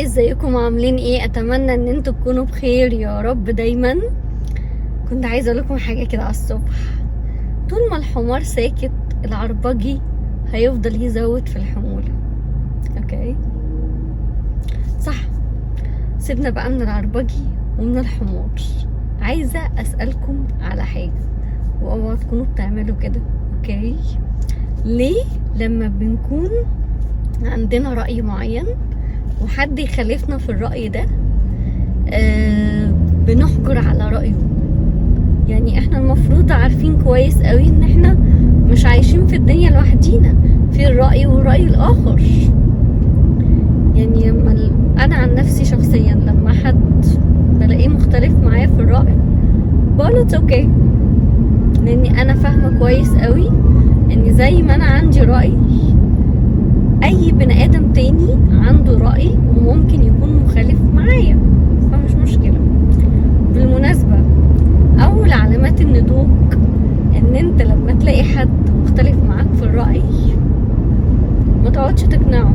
هاي، ازيكم؟ عاملين ايه؟ اتمنى ان انتوا تكونوا بخير يا رب دايما. كنت عايزه اقول لكم حاجه كده على الصبح. طول ما الحمار ساكت العربجي هيفضل يزود في الحموله. اوكي صح، سيبنا بقى من العربجي ومن الحمار. عايزه اسالكم على حاجه، واوعوا تكونوا بتعملوا كده. اوكي، ليه لما بنكون عندنا رأي معين وحد يخالفنا في الرأي ده بنحجر على رأيه؟ يعني احنا المفروض عارفين كويس قوي ان احنا مش عايشين في الدنيا لوحدينا، في الرأي والرأي الآخر. يعني انا عن نفسي شخصيا لما حد بلاقيه مختلف معايا في الرأي بقوله اتس اوكي، لاني انا فاهمة كويس قوي ان زي ما انا عندي رأي، اي بني ادم تاني عنده رأي وممكن يكون مخالف معايا، فمش مشكلة. بالمناسبة، اول علامات النضوج ان انت لما تلاقي حد مختلف معاك في الرأي ما تقعدش تقنعه،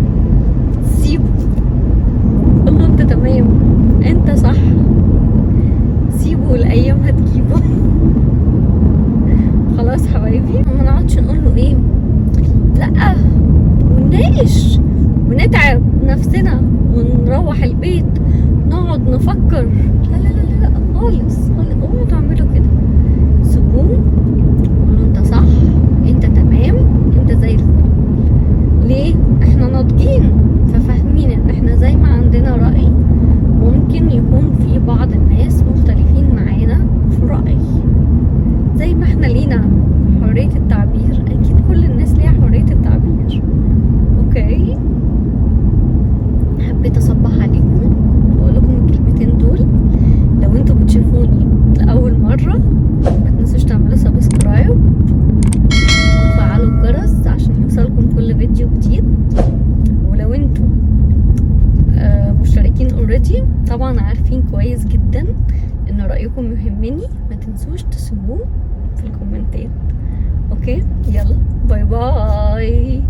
سيبه، قول له انت تمام، انت صح، سيبه والايام هتجيبه. خلاص حبايبي، ما نقعدش نقول له ايه لا ونناقش ونتعب نفسنا ونروح البيت نقعد نفكر. لا لا لا لا خالص خالص، اوعوا تعملوا كده. سيبوه، قولوا انت صح، انت تمام، انت زي الفل. ليه؟ احنا ناضجين ففاهمين ان احنا زي ما عندنا رأي ممكن يكون في بعض الناس مختلفين معانا في رأي. زي ما احنا لينا حرية التعبير، اكيد كل الناس ليها حرية التعبير. اوكي، حبيت اصبح عليكم واقول لكم الكلمتين دول. لو انتوا بتشوفوني لاول مره ما تنسوش تعملوا سبسكرايب وتفعلوا الجرس عشان يوصلكم كل فيديو جديد. ولو انتوا مشتركين اوريدي طبعا عارفين كويس جدا ان رايكم يهمني، ما تنسوش تسيبوه في الكومنتات. اوكي، يلا باي باي.